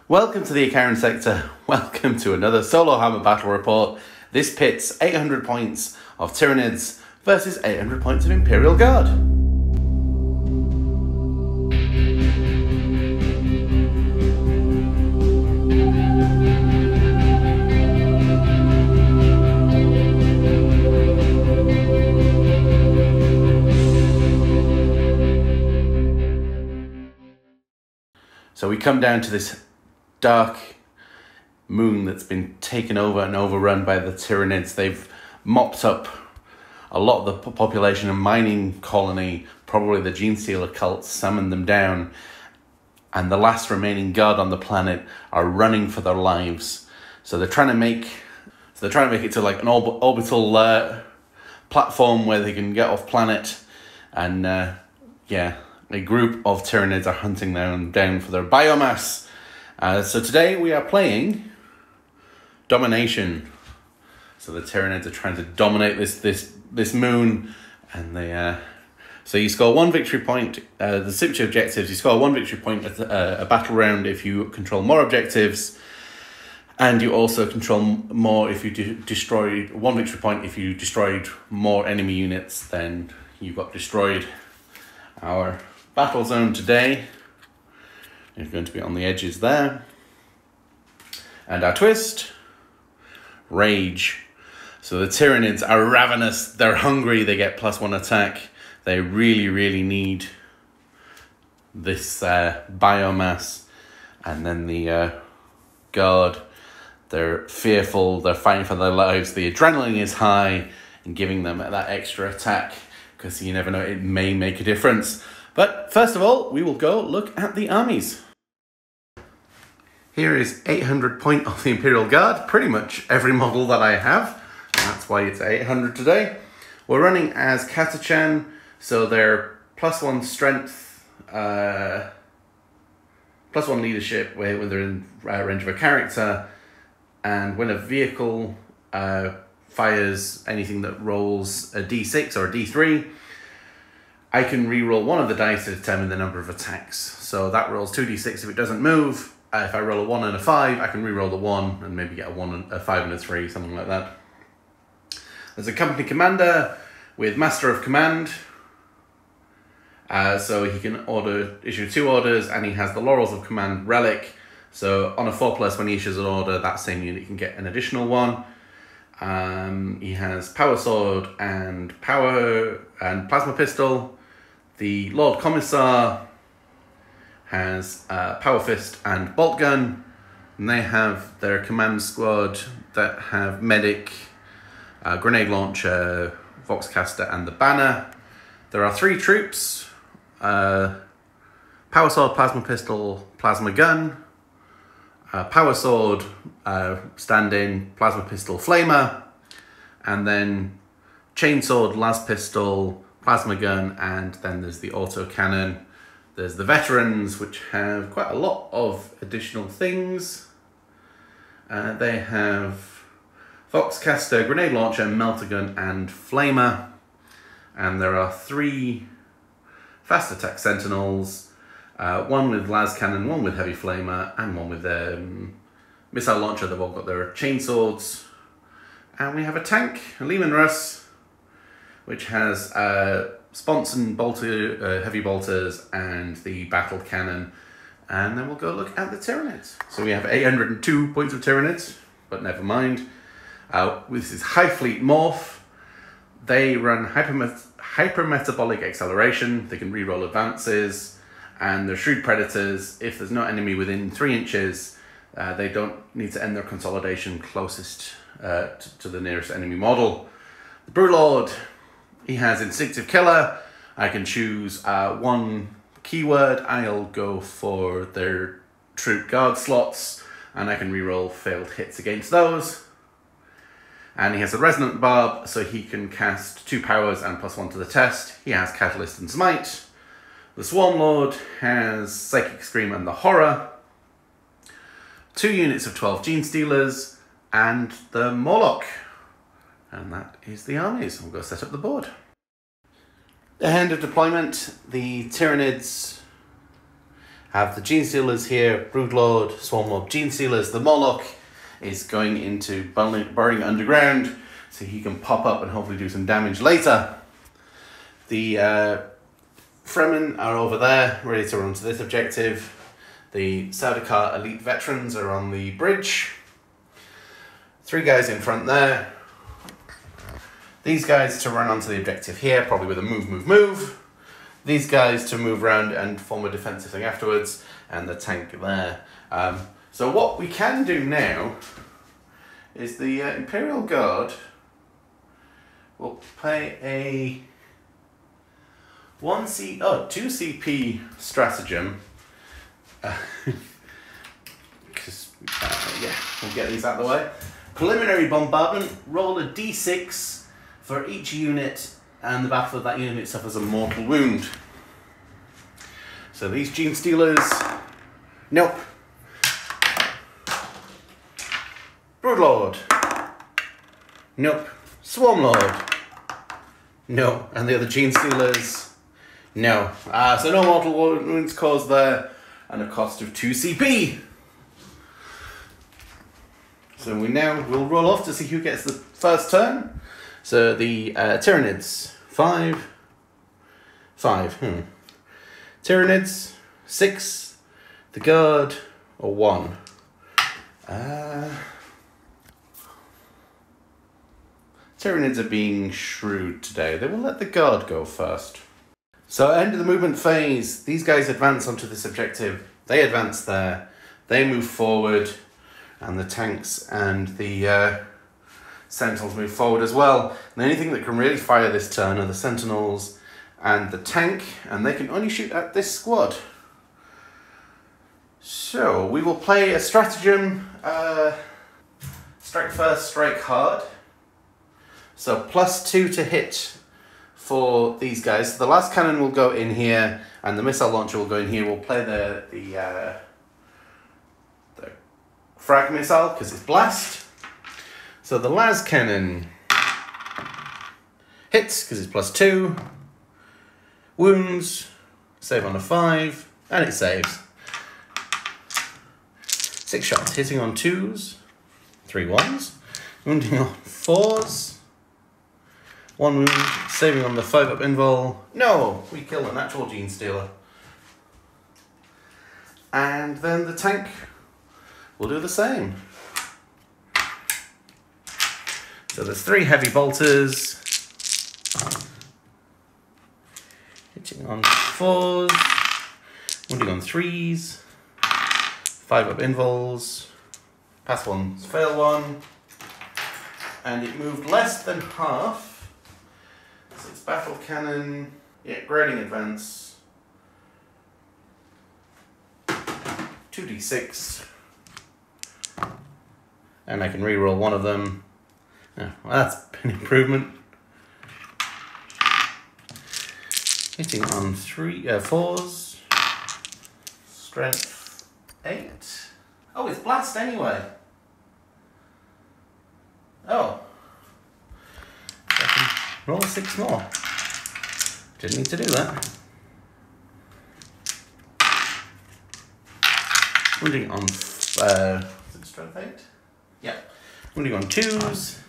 Welcome to the Icaran sector. Welcome to another solohammer battle report. This pits 800 points of Tyranids versus 800 points of Imperial Guard. So we come down to this dark moon that's been taken over and overrun by the Tyranids. They've mopped up a lot of the population, a mining colony, probably the Gene Stealer cult, summoned them down, and the last remaining guard on the planet are running for their lives. So they're trying to make it to like an orbital platform where they can get off planet, and a group of Tyranids are hunting them down for their biomass. So today we are playing Domination. So the Tyranids are trying to dominate this moon, and so you score 1 victory point. The Symmetry objectives, you score 1 victory point at a battle round if you control more objectives, and you also control more if you destroyed 1 victory point if you destroyed more enemy units than you got destroyed. Our battle zone today is going to be on the edges there. And our twist, Rage. So the Tyranids are ravenous, they're hungry, they get +1 attack. They really need this biomass. And then the Guard, they're fearful, they're fighting for their lives. The adrenaline is high and giving them that extra attack, because you never know, it may make a difference. But first of all, we will go look at the armies. Here is 800 point of the Imperial Guard, pretty much every model that I have. That's why it's 800 today. We're running as Katachan, so they're +1 strength, +1 leadership when they're in range of a character, and when a vehicle fires anything that rolls a d6 or a d3, I can re-roll one of the dice to determine the number of attacks. So that rolls 2d6 if it doesn't move. If I roll a 1 and a 5, I can re-roll the 1 and maybe get a 5 and a 3, something like that. There's a company commander with Master of Command. So he can issue 2 orders, and he has the Laurels of Command relic. So on a 4+, when he issues an order, that same unit can get an additional 1. He has Power Sword and Plasma Pistol. The Lord Commissar has Power Fist and Bolt Gun, and they have their command squad that have Medic, Grenade Launcher, Voxcaster, and the Banner. There are 3 troops: Power Sword, Plasma Pistol, Plasma Gun, Power Sword, stand-in, Plasma Pistol, Flamer, and then Chainsword, Las Pistol, Plasma Gun, and then there's the Auto Cannon. There's the Veterans, which have quite a lot of additional things. They have Voxcaster, Grenade Launcher, Melter Gun, and Flamer. And there are 3 Fast Attack Sentinels, 1 with Las Cannon, 1 with Heavy Flamer, and 1 with Missile Launcher. They've all got their chainswords. And we have a tank, a Lehman Russ, which has Sponson, heavy bolters, and the battle cannon. And then we'll go look at the Tyranids. So we have 802 points of Tyranids, but never mind. This is High Fleet Morph. They run hypermetabolic acceleration. They can reroll advances, and they're Shrewd Predators. If there's no enemy within 3 inches, they don't need to end their consolidation closest to the nearest enemy model. The Brewlord, he has Instinctive Killer. I can choose 1 keyword. I'll go for their Troop Guard slots, and I can reroll failed hits against those. And he has a Resonant Barb, so he can cast 2 powers and +1 to the test. He has Catalyst and Smite. The Swarm Lord has Psychic Scream and the Horror. 2 units of 12 Gene Stealers, and the Morlock. And that is the armies. We'll go set up the board. The hand of deployment, the Tyranids have the Gene Stealers here, Broodlord, Swarmlord, Gene Stealers. The Moloch is going into burrowing underground, so he can pop up and hopefully do some damage later. The Fremen are over there, ready to run to this objective. The Sardaukar elite veterans are on the bridge. 3 guys in front there. These guys to run onto the objective here, probably with a move. These guys to move around and form a defensive thing afterwards, and the tank there. So what we can do now is the Imperial Guard will play a 2 CP stratagem. Because yeah, we'll get these out of the way. Preliminary bombardment. Roll a d6 for each unit, and the battle of that unit suffers a mortal wound. So these Gene Stealers, nope. Broodlord, nope. Swarmlord, no. And the other Gene Stealers, no. So no mortal wounds caused there, and a cost of 2 CP. So we'll roll off to see who gets the first turn. So the Tyranids, 5. Tyranids, 6. The Guard, or 1. Tyranids are being shrewd today. They will let the Guard go first. So end of the movement phase. These guys advance onto this objective. They advance there. They move forward. And the tanks and the Sentinels move forward as well. And the only thing that can really fire this turn are the Sentinels and the tank. And they can only shoot at this squad. So we will play a stratagem. Strike first, strike hard. So +2 to hit for these guys. So the last cannon will go in here, and the missile launcher will go in here. We'll play the frag missile because it's blast. So the las cannon hits because it's +2. Wounds, save on a 5, and it saves. 6 shots, hitting on 2s, 3 1s, wounding on 4s. 1 wound, saving on the 5-up invul. No, we kill an actual Gene Stealer. And then the tank will do the same. So there's 3 heavy bolters. Hitting on 4s. Wounding on 3s. 5-up invuls. Pass 1, fail 1. And it moved less than half. So it's battle cannon. Yeah, grading advance. 2d6. And I can reroll one of them. Oh, well, that's an improvement. Hitting on 4s. Strength 8. Oh, it's blast anyway. Oh. I can roll 6 more. Didn't need to do that. Wounding on is it strength 8? Yeah. Wounding on 2s.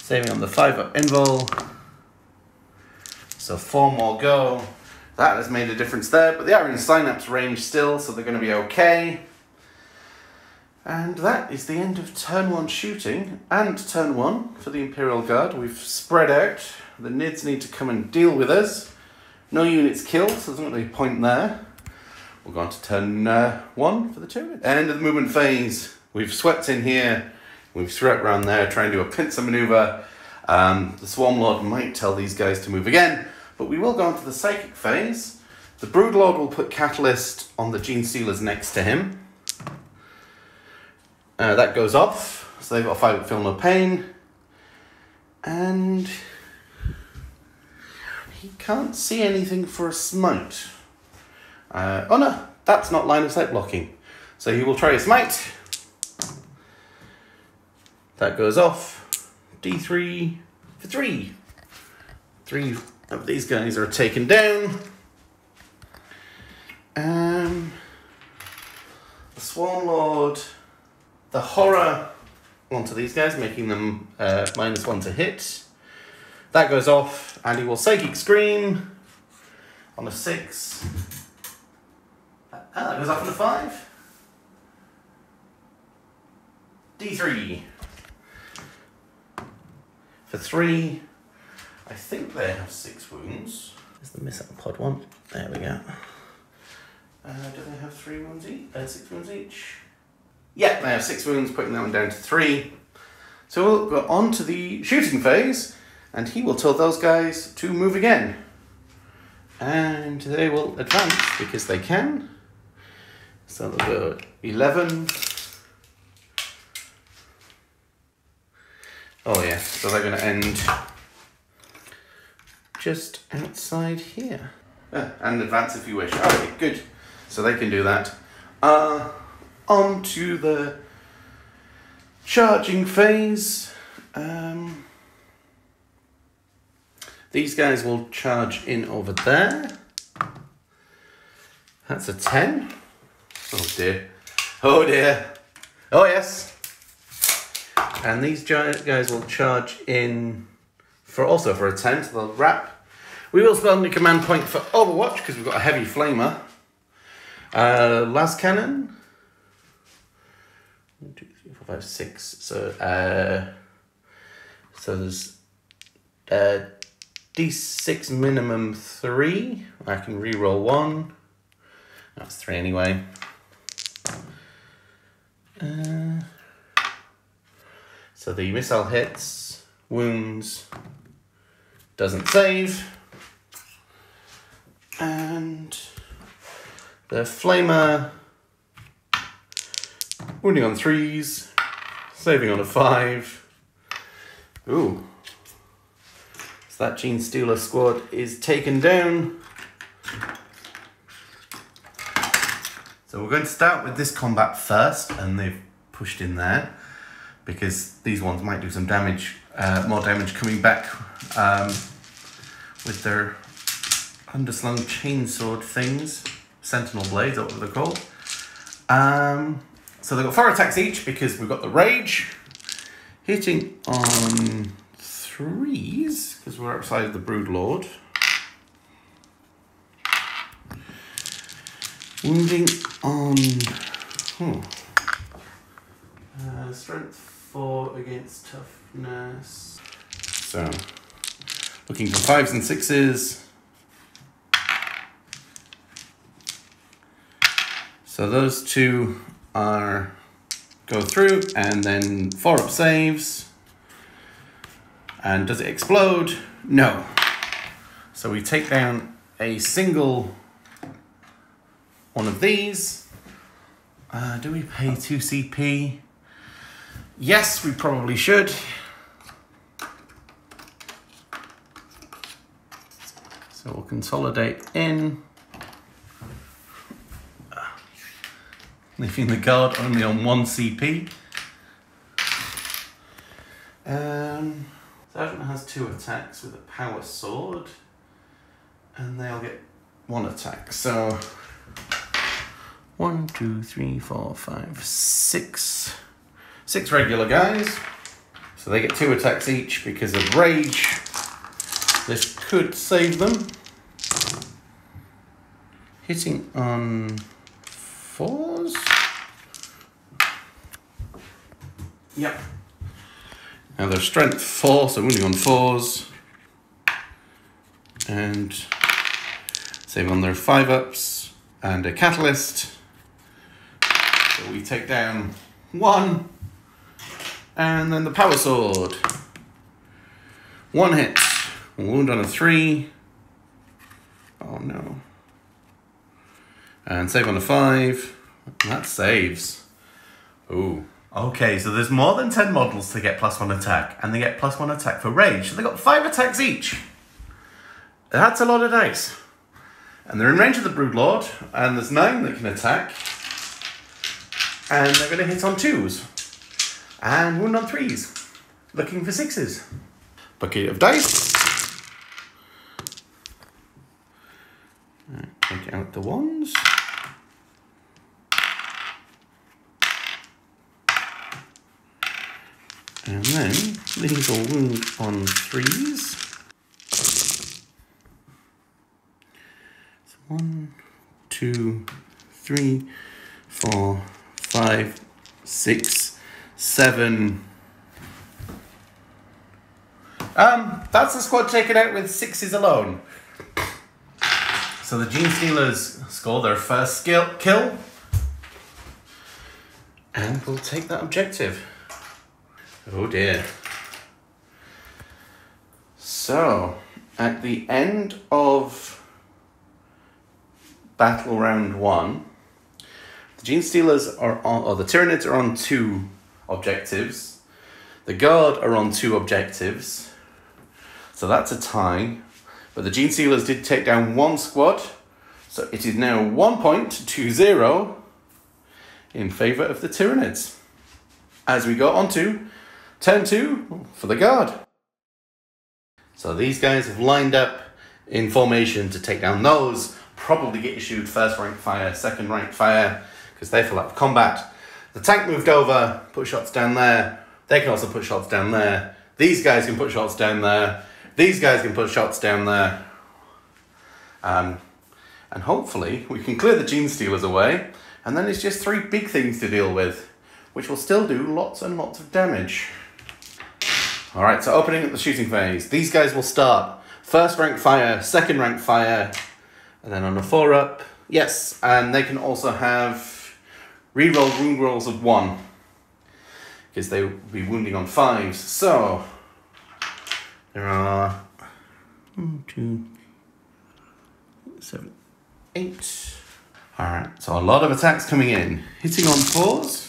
Saving on the 5-up invul. So 4 more go. That has made a difference there, but they are in synapse range still, so they're going to be okay. And that is the end of turn 1 shooting and turn 1 for the Imperial Guard. We've spread out. The Nids need to come and deal with us. No units killed, so there's not really a point there. We'll go on to turn 1 for the Tyranids. End of the movement phase. We've swept in here. We've swept around there, trying to do a pincer maneuver. The Swarmlord might tell these guys to move again, but we will go on to the psychic phase. The Broodlord will put Catalyst on the Gene Stealers next to him. That goes off, so they've got a 5-up feel no pain. And he can't see anything for a smite. Oh no, that's not line of sight blocking. So he will try a smite. That goes off. D3 for 3. 3 of these guys are taken down. The Swarm Lord, the Horror onto these guys, making them -1 to hit. That goes off, and he will Psychic Scream on a 6. That goes off on a 5. D3. For 3, I think they have 6 wounds. There's the missile pod one. There we go. Do they have 3 wounds each? 6 wounds each? Yeah, they have 6 wounds, putting that one down to 3. So we'll go on to the shooting phase, and he will tell those guys to move again. And they will advance because they can. So they'll go 11. Oh yeah, so they're going to end just outside here. And advance if you wish. Okay, good. So they can do that. On to the charging phase. These guys will charge in over there. That's a 10. Oh dear. Oh dear. Oh yes. And these giant guys will charge in for a 10, so they'll wrap. We will spend a command point for Overwatch because we've got a heavy flamer. Las cannon. 1, 2, 3, 4, 5, 6. So there's D6 minimum 3. I can reroll 1. That's 3 anyway. So the missile hits, wounds, doesn't save. And the flamer, wounding on 3s, saving on a 5. Ooh. So that Gene Stealer squad is taken down. So we're going to start with this combat first, and they've pushed in there because these ones might do some damage, more damage coming back with their underslung chainsword things, sentinel blades, that's what they're called. So they've got 4 attacks each because we've got the rage, hitting on 3s because we're outside the Broodlord. Wounding on strength 4 against toughness. So looking for 5s and 6s. So those 2 are go through, and then 4 up saves. And does it explode? No. So we take down a single one of these. Do we pay 2 CP? Yes, we probably should. So we'll consolidate in. Leaving the guard only on 1 CP. Sergeant has 2 attacks with a power sword, and they'll get 1 attack. So 1, 2, 3, 4, 5, 6. 6 regular guys. So they get 2 attacks each because of rage. This could save them. Hitting on 4s. Yep. Now they're strength 4, so wounding on 4s. And save on their 5-ups and a catalyst. So we take down 1. And then the power sword. 1 hit. Wound on a 3. Oh no. And save on a 5. And that saves. Ooh. Okay, so there's more than 10 models to get +1 attack, and they get +1 attack for rage. So they got 5 attacks each. That's a lot of dice. And they're in range of the Broodlord, and there's 9 that can attack. And they're going to hit on 2s. And wound on 3s. Looking for 6s. Bucket of dice. Take out the 1s. And then these will wound on 3s. So 1, 2, 3, 4, 5, 6, 7. That's the squad taken out with 6s alone. So the Gene Stealers score their first kill. And we'll take that objective. Oh dear. So, at the end of battle round 1, the Gene Stealers are on, or the Tyranids are on 2 objectives. The Guard are on 2 objectives. So that's a tie. But the Gene Stealers did take down 1 squad. So it is now 1 point to 0 in favour of the Tyranids. As we go on to turn 2 for the Guard. So these guys have lined up in formation to take down those. Probably get issued first rank fire, second rank fire, because they fell out of combat. The tank moved over, put shots down there. They can also put shots down there. These guys can put shots down there. These guys can put shots down there. And hopefully we can clear the Gene Stealers away. And then it's just 3 big things to deal with, which will still do lots and lots of damage. Alright, so opening up the shooting phase. These guys will start first rank fire, second rank fire, and then on a 4-up, yes, and they can also have reroll wound rolls of 1, because they will be wounding on 5s. So, there are 1, 2, 7, 8. Alright, so a lot of attacks coming in. Hitting on 4s.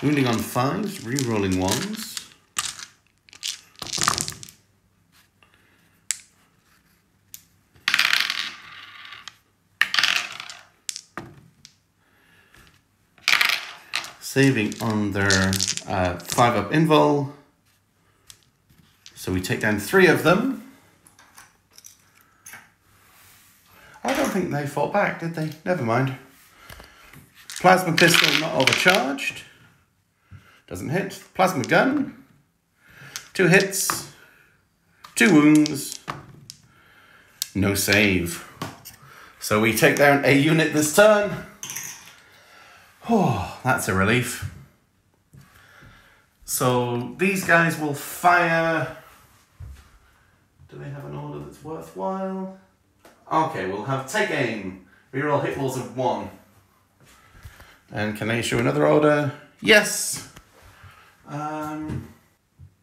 Wounding on 5s, re-rolling 1s. Saving on their 5-up invul. So we take down 3 of them. I don't think they fought back, did they? Never mind. Plasma pistol not overcharged. Doesn't hit. Plasma gun. 2 hits. 2 wounds. No save. So we take down a unit this turn. Oh, that's a relief. So these guys will fire. Do they have an order that's worthwhile? Okay, we'll have take aim. Reroll hit rolls of 1. And can I issue another order? Yes. Burn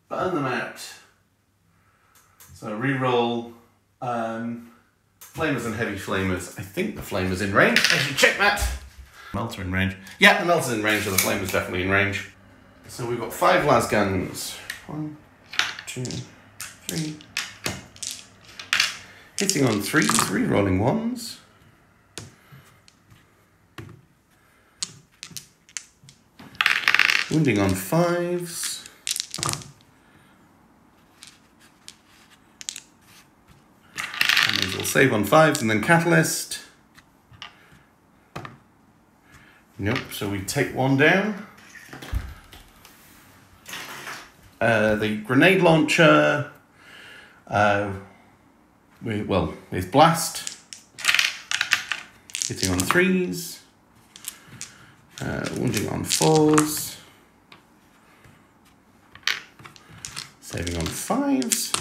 them out. So reroll flamers and heavy flamers. I think the flamer's in range. I should check that. Melter in range. Yeah, the melter's in range, so the flamer's definitely in range. So we've got 5 las guns. 1, 2, 3. Hitting on 3s, rerolling 1s. Wounding on 5s. And these will save on 5s and then catalyst. Nope, so we take 1 down. The grenade launcher, with blast. Hitting on 3s. Wounding on 4s. Saving on 5s.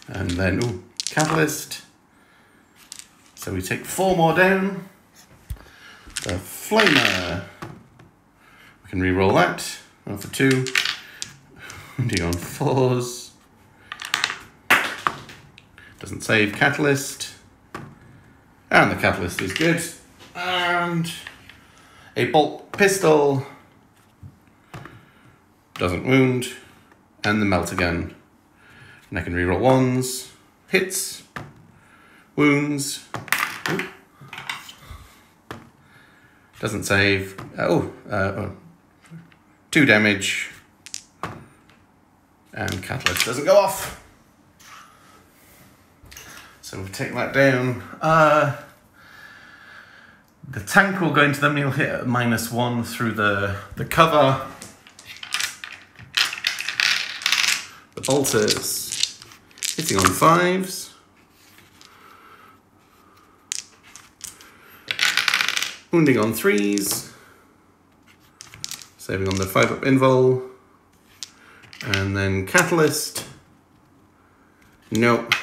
And then, catalyst. So we take 4 more down. The flamer. We can re-roll that. 1 for 2. Wounding on 4s. Doesn't save. Catalyst. And the catalyst is good. And a bolt pistol. Doesn't wound. And the melter gun. And I can reroll 1s. Hits. Wounds. Ooh. Doesn't save. 2 damage. And catalyst doesn't go off. So we'll take that down. The tank will go into them. He'll hit at -1 through the cover. The bolters hitting on 5s. Wounding on 3s. Saving on the 5-up invul. And then catalyst. Nope.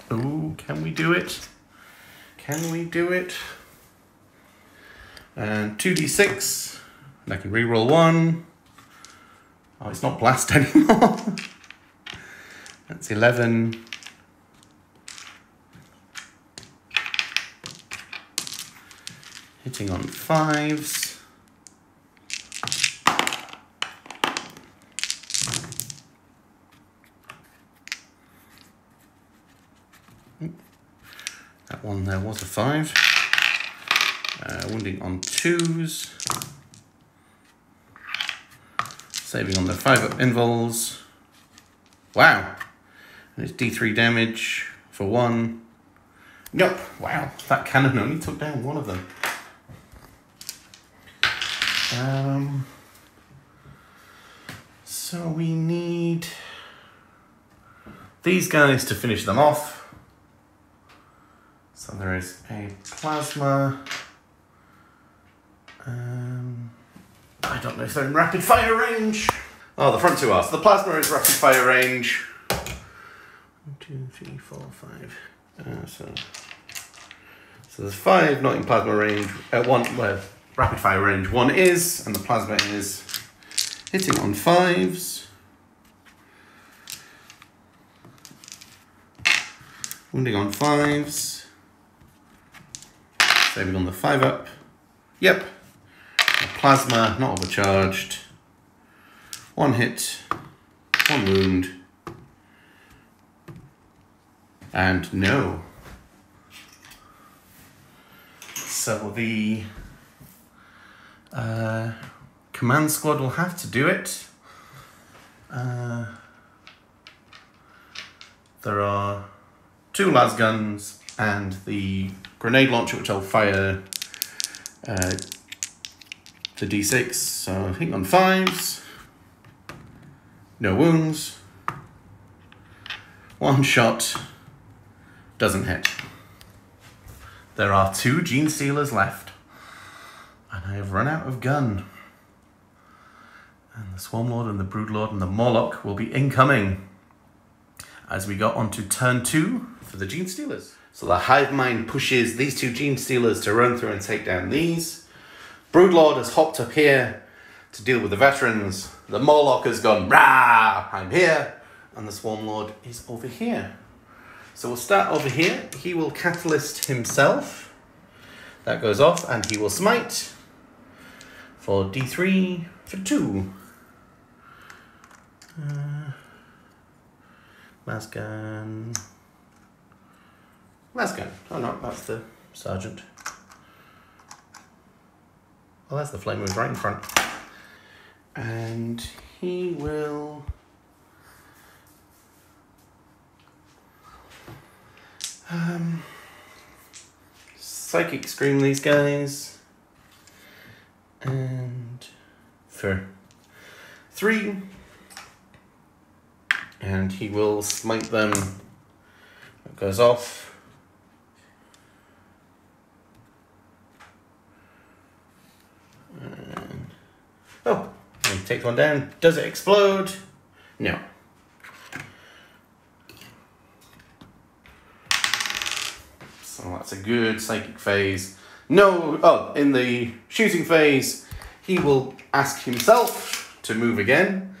Oh, can we do it? Can we do it? And 2d6. And I can reroll 1. Oh, it's not blast anymore. That's 11. Hitting on 5s. That one there was a 5. Wounding on 2s. Saving on the 5-up invuls. Wow. And it's D3 damage for 1. Nope. Wow. That cannon only took down one of them. So we need these guys to finish them off. So there is a plasma. I don't know if they're in rapid fire range. Oh, the front two are. So the plasma is rapid fire range. 1, 2, 3, 4, 5. So there's 5 not in plasma range. Well, rapid fire range 1 is, and the plasma is hitting on 5s. Wounding on 5s. Saving on the 5-up. Yep. The plasma, not overcharged. 1 hit. 1 wound. And no. So the command squad will have to do it. There are 2 las guns and the grenade launcher, which I'll fire the D6. So hitting on 5s. No wounds. 1 shot. Doesn't hit. There are 2 Gene Stealers left. And I have run out of gun. And the Swarm Lord and the Brood Lord and the Morlock will be incoming as we go on to turn 2 for the Gene Stealers. So the Hive Mind pushes these 2 Gene Stealers to run through and take down these. Brood Lord has hopped up here to deal with the veterans. The Morlock has gone, rah, I'm here. And the Swarm Lord is over here. So we'll start over here. He will catalyst himself. That goes off and he will smite for D3 for 2. Las gun. Oh no, that's the sergeant. Oh, that's the flame who's right in front. And he will Psychic Scream these guys. And for 3. And he will smite them. It goes off. And, oh, he takes one down. Does it explode? No. So that's a good psychic phase. No, oh, in the shooting phase, he will ask himself to move again.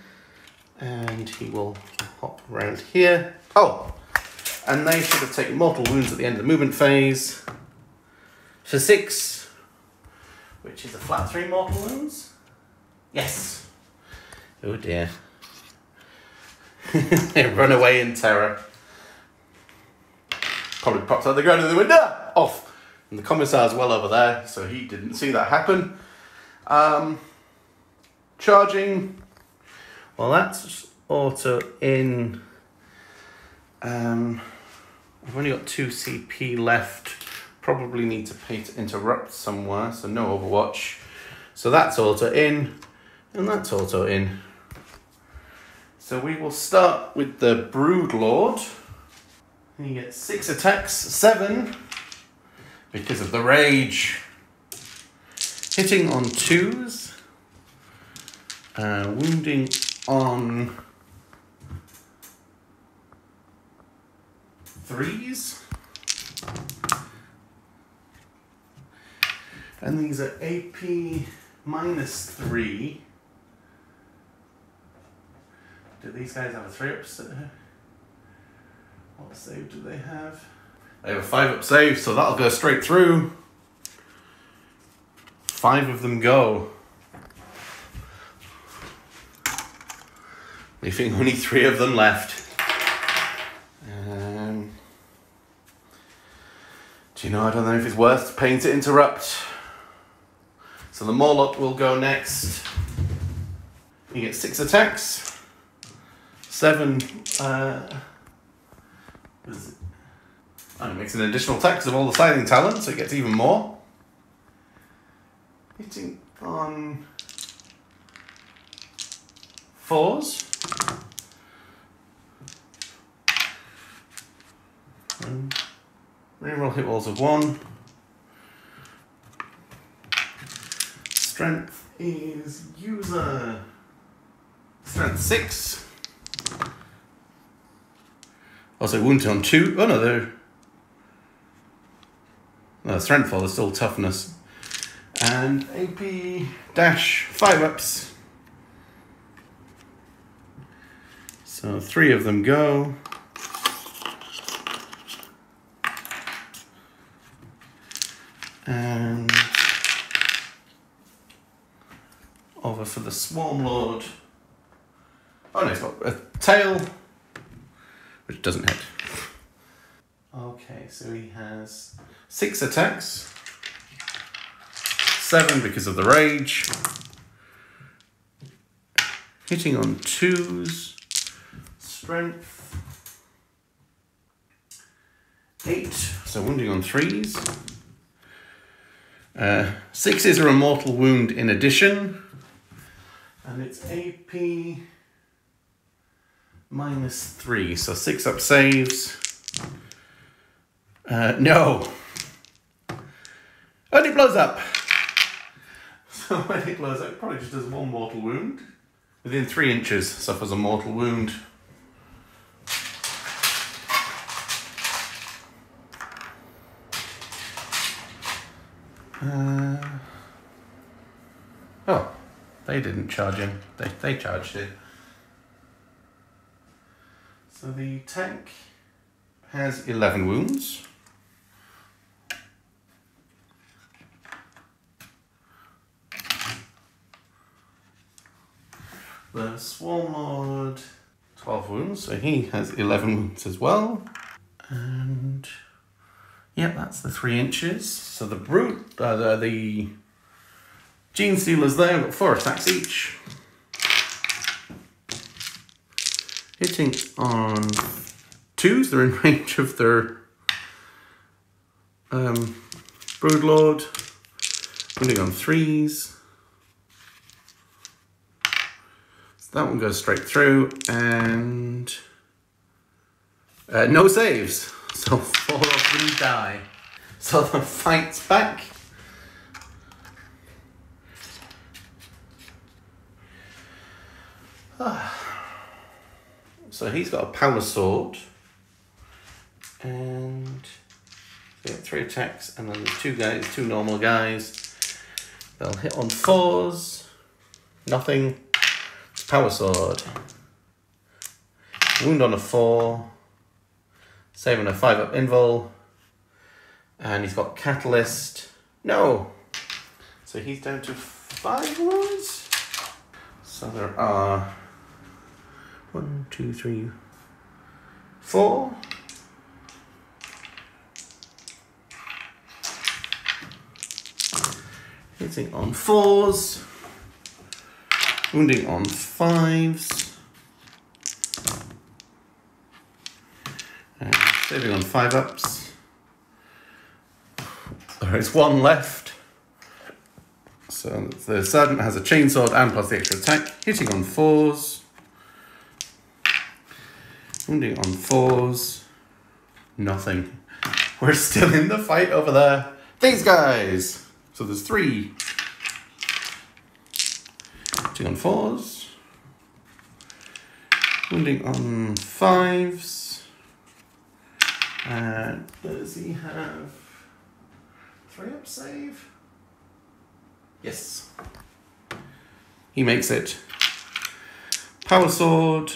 And he will hop around here. Oh, and they should have taken mortal wounds at the end of the movement phase. For 6, which is a flat 3 mortal wounds. Yes. Oh dear. They run away in terror. Probably pops out the ground and they went, ah! Off. And the commissar's well over there, so he didn't see that happen. Charging. Well, that's auto in. I've only got 2 CP left. Probably need to pay to interrupt somewhere, so no Overwatch. So that's auto in, and that's auto in. So we will start with the Broodlord. He gets 6 attacks, 7 because of the rage. Hitting on 2s, wounding on 3s. And these are AP -3. Do these guys have a 3-up save? What save do they have? They have a 5-up save, so that'll go straight through. 5 of them go. Leaving only 3 of them left. Do you know, I don't know if it's worth paying to interrupt. So the Morlock will go next. He gets 6 attacks. 7, what is it? Oh, it makes an additional attack because of all the sliding talent, so it gets even more. Hitting on 4s. Reroll hit rolls of 1. Strength is user. Strength 6. Also wounded on 2. Oh no, they're... No, strength 4, they're still toughness. And AP dash 5-ups. So 3 of them go. And over for the Swarmlord. Oh no, he's got a tail, which doesn't hit. Okay, so he has 6 attacks. 7 because of the rage. Hitting on 2s. Strength. 8, so wounding on 3s. 6s are a mortal wound in addition. And it's AP -3, so 6-up saves. No. And it blows up. So when it blows up, it probably just does 1 mortal wound. Within 3 inches, suffers a mortal wound. Oh, they didn't charge him. They charged it. So the tank has 11 wounds. The Swarmlord, 12 wounds, so he has 11 wounds as well. And yeah, that's the 3 inches. So the brute, the Gene Stealers there, got 4 attacks each. Hitting on 2s, they're in range of their Broodlord. Hitting on 3s. So that one goes straight through, and no saves. So 4 of them die. So the fight's back. So he's got a power sword. And they get 3 attacks, and then there's 2 guys, 2 normal guys. They'll hit on 4s. Nothing. It's power sword. Wound on a 4. Saving a 5-up invul. And he's got catalyst. No. So he's down to 5 wounds. So there are 1, 2, 3, 4. Hitting on 4s. Wounding on 5s. Saving on 5-ups. There is one left. So the sergeant has a chainsword and plus the extra attack. Hitting on 4s. Wounding on 4s. Nothing. We're still in the fight over there. These guys. So there's 3. Hitting on 4s. Wounding on 5s. And does he have 3-up save? Yes. He makes it. Power sword.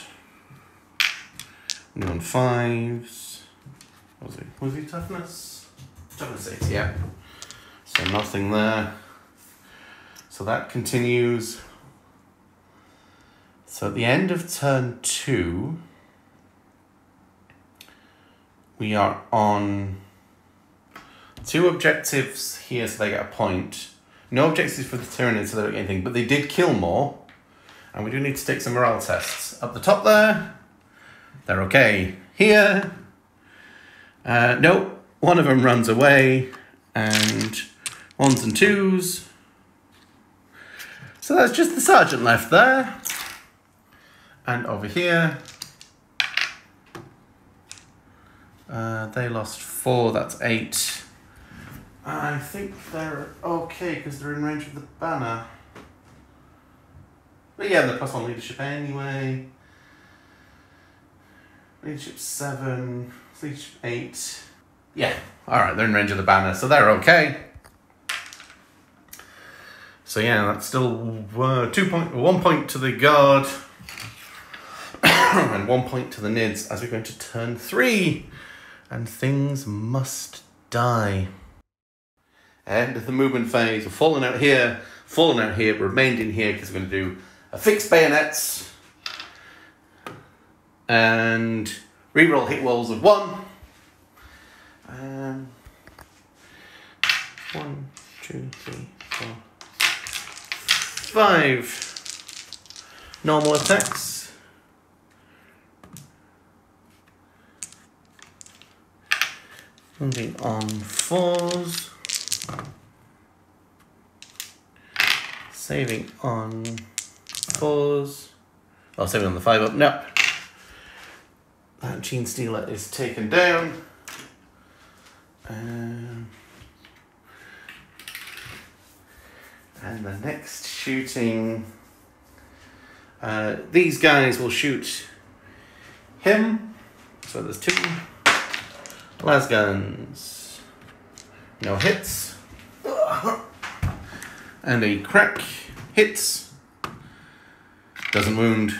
Wounding on 5s. Was he toughness? Toughness 6, yeah. So nothing there. So that continues. So at the end of turn 2, we are on 2 objectives here, so they get a point. No objectives for the Tyranids, so they don't get anything, but they did kill more. And we do need to take some morale tests. Up the top there, they're okay. Here, no, one of them runs away, and 1s and 2s. So that's just the sergeant left there. And over here, they lost 4, that's 8. I think they're okay because they're in range of the banner. But yeah, they're +1 leadership anyway. Leadership 7, leadership 8. Yeah, alright, they're in range of the banner, so they're okay. So yeah, that's still 1 point to the guard. And 1 point to the Nids as we go into turn 3. And things must die. End of the movement phase. We're falling out here, but remained in here because we're going to do a fixed bayonets. And reroll hit rolls of 1. 1, 2, 3, 4, 5 normal attacks. Moving on 4s. Saving on 4s. Oh, saving on the 5-up. No. That Gene Stealer is taken down. And the next shooting. These guys will shoot him. So there's 2. Lasguns. No hits. And a crack hits. Doesn't wound.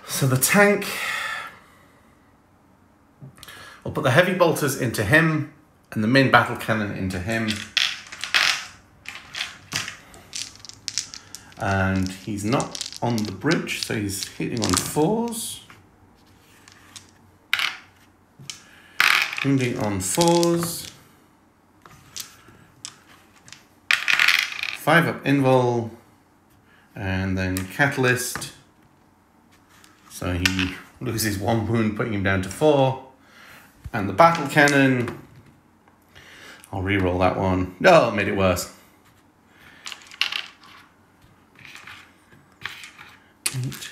So the tank. We'll put the heavy bolters into him and the main battle cannon into him. And he's not on the bridge, so he's hitting on 4s. Wounding on 4s. 5-up invul. And then catalyst. So he loses 1 wound, putting him down to 4. And the battle cannon. I'll re-roll that one. No, it made it worse. 8.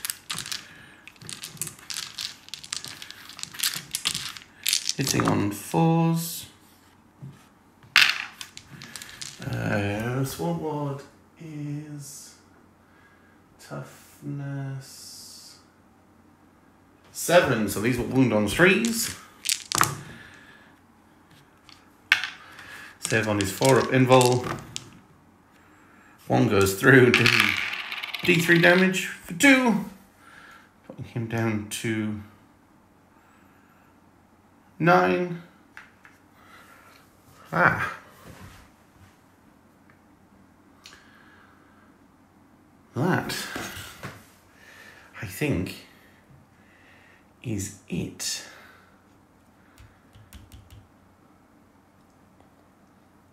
Hitting on 4s. Swarm Lord is toughness 7, so these will wound on 3s. Save on his 4-up invul. 1 goes through, D3 damage for 2. Putting him down to 9. Ah. That, I think, is it.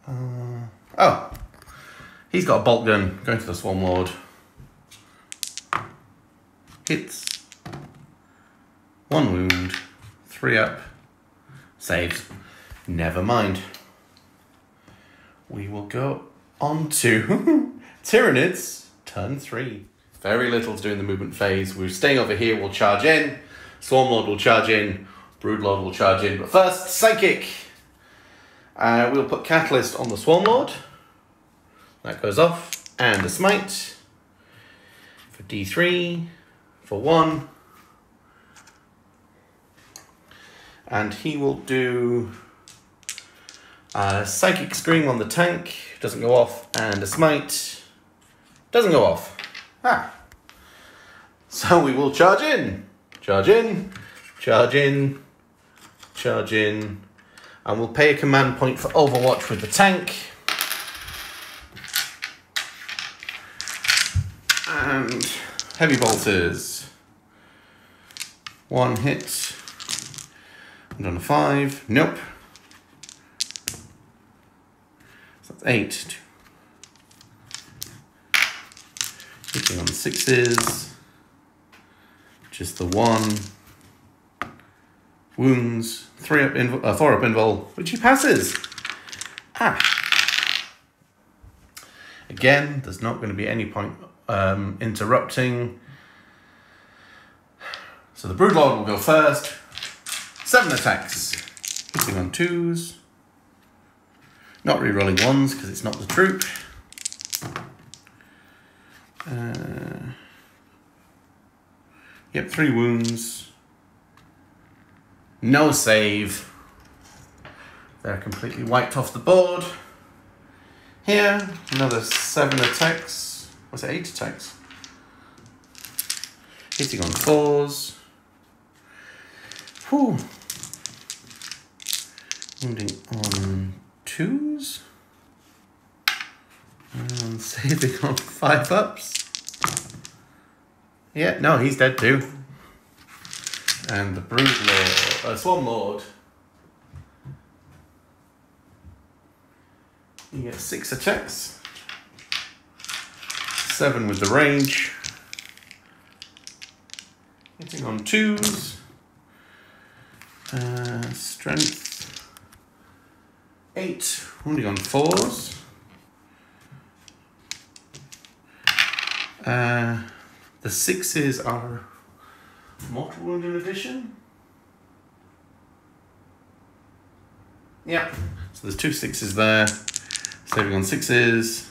Oh, he's got a bolt gun going to the Swarm Lord. Hits. 1 wound. 3 up. Saves. Never mind. We will go on to Tyranids, turn 3. Very little to do in the movement phase. We're staying over here, we'll charge in. Swarmlord will charge in. Broodlord will charge in. But first, Psychic. We'll put Catalyst on the Swarmlord. That goes off. And a Smite. For D3. For 1. And he will do Psychic Scream on the tank. Doesn't go off. And a Smite. Doesn't go off. Ah. So we will charge in. Charge in. Charge in. Charge in. And we'll pay a command point for Overwatch with the tank. And Heavy Bolters. 1 hit. And on a 5. Nope. So that's 8. Hitting on 6s. Just the 1. Wounds. 4 up invul, which he passes. Ah. Again, there's not going to be any point interrupting. So the Broodlord will go first. 7 attacks. Hitting on 2s. Not re-rolling 1s because it's not the troop. Yep, 3 wounds. No save. They're completely wiped off the board. Here, another 7 attacks. What's it, 8 attacks? Hitting on 4s. Whew. Wounding on 2s. And saving on 5 ups. Yeah, no, he's dead too. And the Swarmlord. You get 6 attacks. 7 with the range. Hitting on 2s. Strength. 8. Wounding on 4s. The 6s are mortal wound in addition. Yeah. So there's 2 6s there. Saving on 6s.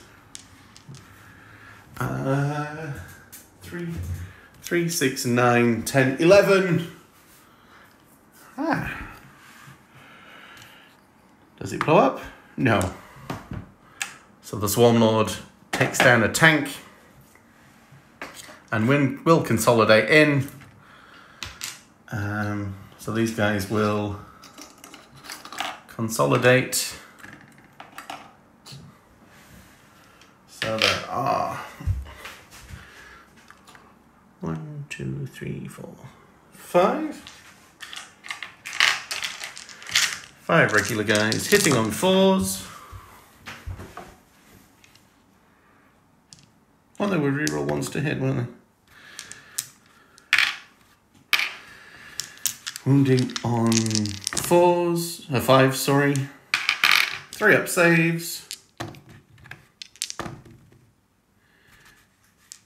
3, 6, 9, 10, 11. Ah. Does it blow up? No. So the Swarmlord takes down a tank. And will consolidate in. So these guys will consolidate. So there are 1, 2, 3, 4, 5. 5 regular guys hitting on 4s. Well, they were reroll 1s to hit, weren't they? Wounding on 4s, 5s, sorry. 3 up saves.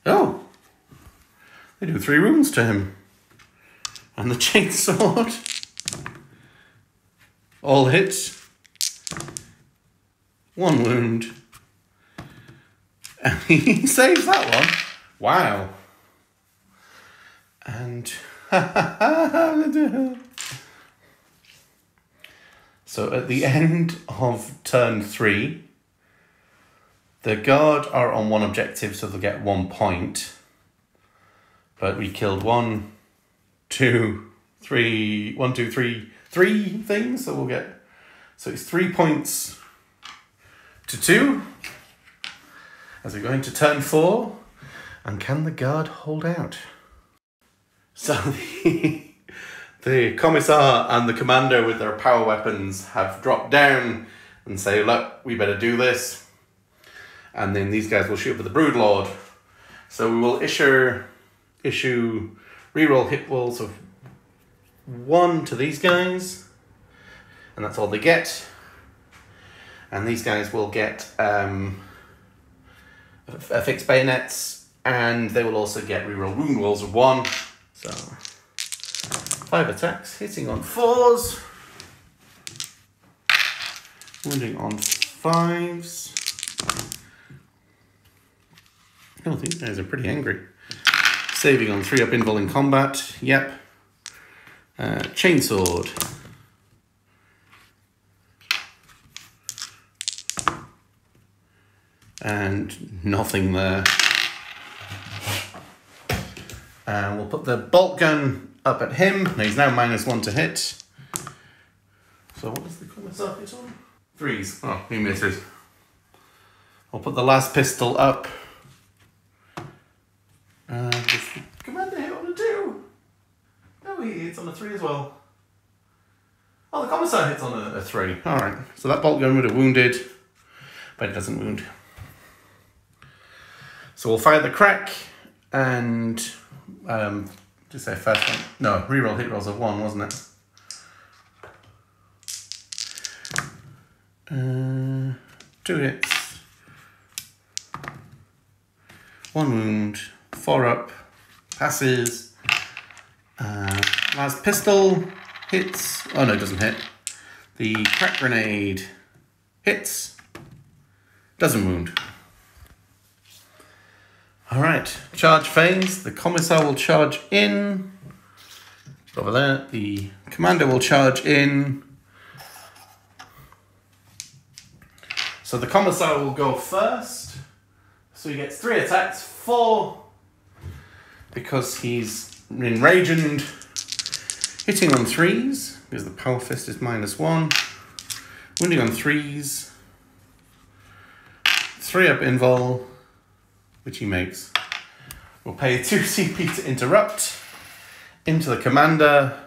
Oh! They do 3 wounds to him. And the chainsword. All hits. 1 wound. And he saves that one. Wow. And so at the end of turn 3, the guard are on 1 objective, so they'll get 1 point. But we killed 1, 2, 3, 1, 2, 3, 3 things, so we'll get, so it's 3 points to 2 as we go into turn 4. And can the guard hold out? So the commissar and the commander with their power weapons have dropped down and say, look, we better do this. And then these guys will shoot for the Broodlord. So we will issue reroll hit rolls of 1 to these guys, and that's all they get. And these guys will get fixed bayonets, and they will also get reroll wound rolls of 1. So 5 attacks, hitting on 4s, wounding on 5s. Oh, these guys are pretty angry. Saving on 3 up invul in combat. Yep. Chainsword. And nothing there. And we'll put the bolt gun up at him. Now he's now -1 to hit. So what does the commissar hit on? 3s. Oh, he misses. I'll put the last pistol up. Does the commander hit on a 2? No, he hits on a 3 as well. Oh, the commissar hits on a 3. Alright, so that bolt gun would have wounded, but it doesn't wound. So we'll fire the crack, and just say first one. No, reroll hit rolls of 1, wasn't it? 2 hits. 1 wound. 4 up, passes. Last pistol hits. Oh no, it doesn't hit. The crack grenade hits. Doesn't wound. Alright, charge phase. The commissar will charge in. Over there. The commander will charge in. So the commissar will go first. So he gets 3 attacks, 4. Because he's enraged, hitting on 3s, because the power fist is -1, wounding on 3s, 3 up invul, which he makes. We'll pay 2 CP to interrupt into the commander,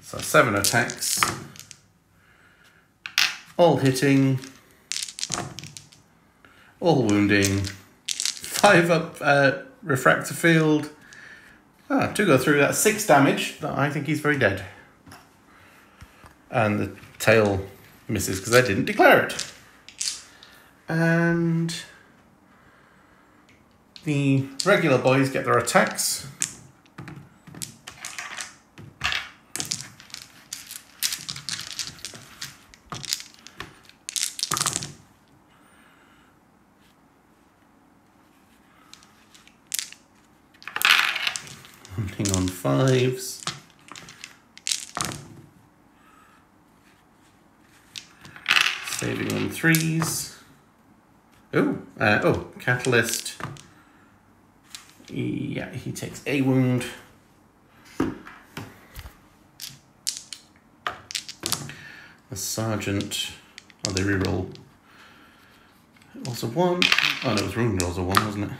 so 7 attacks, all hitting, all wounding, 5 up refractor field. 2 go through, that's 6 damage. I think he's very dead. And the tail misses because I didn't declare it. And the regular boys get their attacks. Hunting on 5s. Saving on 3s. Oh, Catalyst. Yeah, he takes a wound. The Sergeant. Oh, they reroll. It was a 1. Oh, no, it was wound rolls a 1, wasn't it?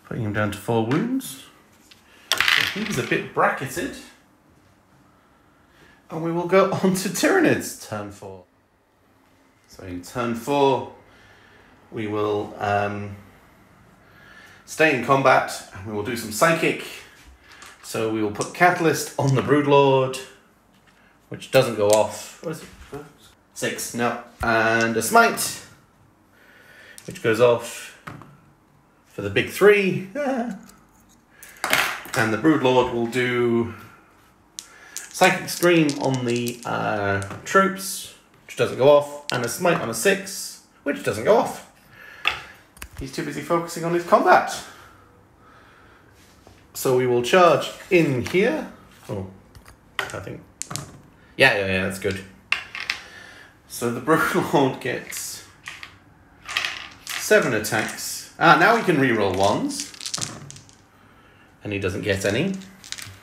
Putting him down to 4 wounds. So he's a bit bracketed. And we will go on to Tyranids, turn 4. So in turn 4, we will stay in combat and we will do some psychic. So we will put Catalyst on the Broodlord, which doesn't go off. What is it? 6, no. And a Smite, which goes off for the big 3. And the Broodlord will do Psychic Scream on the troops, which doesn't go off, and a Smite on a 6, which doesn't go off. He's too busy focusing on his combat. So we will charge in here. Oh, I think. Yeah, that's good. So the Broodlord gets 7 attacks. Now he can reroll 1s. And he doesn't get any.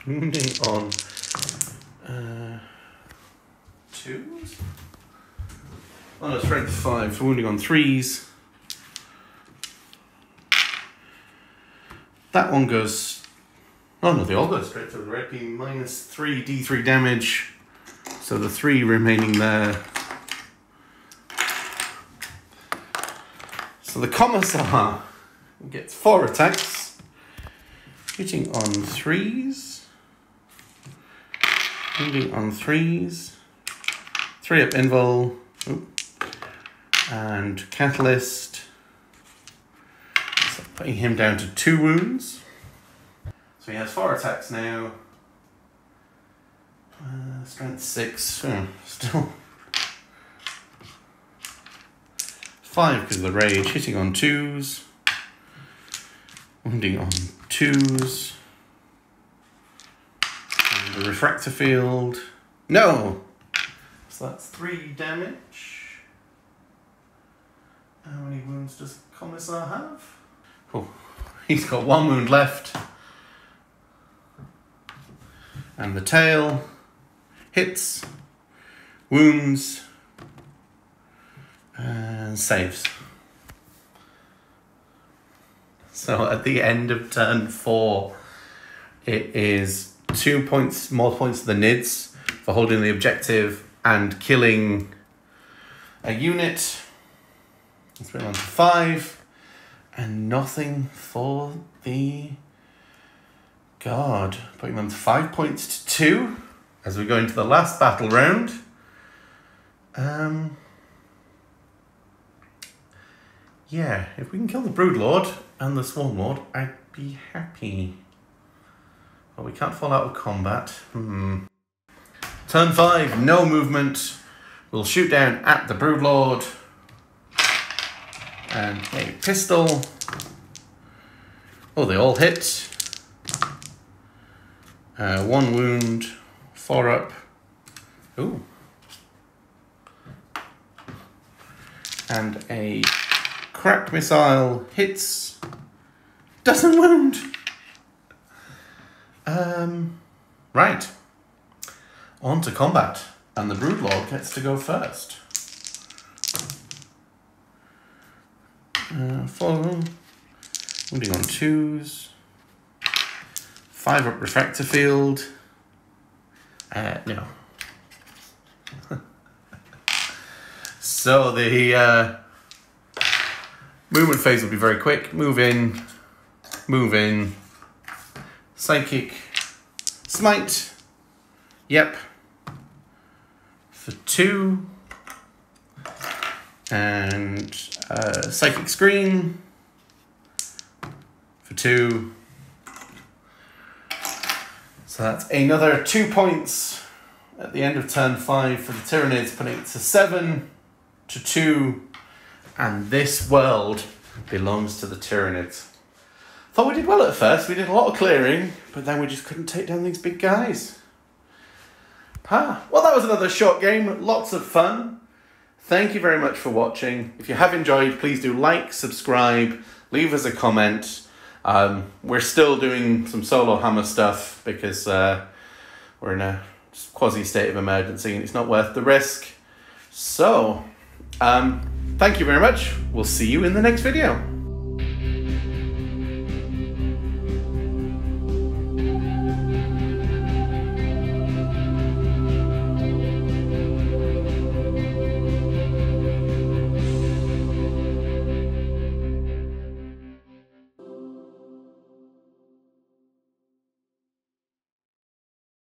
Wounding on 2s. Oh no, strength 5. Wounding on 3s. That one goes. Oh no, they all go straight to the red beam. -3 D3 damage. So the 3 remaining there So the Commissar gets 4 attacks, hitting on 3s, wounding on 3s, 3 up invul, and Catalyst, so putting him down to 2 wounds. So he has 4 attacks now. Strength 6, still 5 because of the rage, hitting on 2s, wounding on 2s, and the refractor field. No! So that's 3 damage. How many wounds does Commissar have? Oh, he's got 1 wound left. And the tail hits, wounds, and saves. So at the end of turn 4, it is 2 points, more points to the Nids for holding the objective and killing a unit. Let's bring it on to 5, and nothing for the Guard, putting them to 5 points to 2 as we go into the last battle round. Yeah, if we can kill the Broodlord and the Swarm Lord, I'd be happy. But we can't fall out of combat. Turn 5, no movement. We'll shoot down at the Broodlord. And a pistol. Oh, they all hit. 1 wound, 4 up. Ooh. And a crack missile hits. Doesn't wound. Right. On to combat. And the Broodlord gets to go first. 4 wounding on 2s. 5 up refractor field. No. So the movement phase will be very quick. Move in, psychic, smite. Yep. For 2. And psychic screen for 2. So that's another 2 points at the end of turn 5 for the Tyranids, putting it to 7 to 2. And this world belongs to the Tyranids. Thought we did well at first. We did a lot of clearing, but then we just couldn't take down these big guys. Well, that was another short game. Lots of fun. Thank you very much for watching. If you have enjoyed, please do like, subscribe, leave us a comment. We're still doing some solohammer stuff because we're in a quasi state of emergency and it's not worth the risk. So, thank you very much. We'll see you in the next video.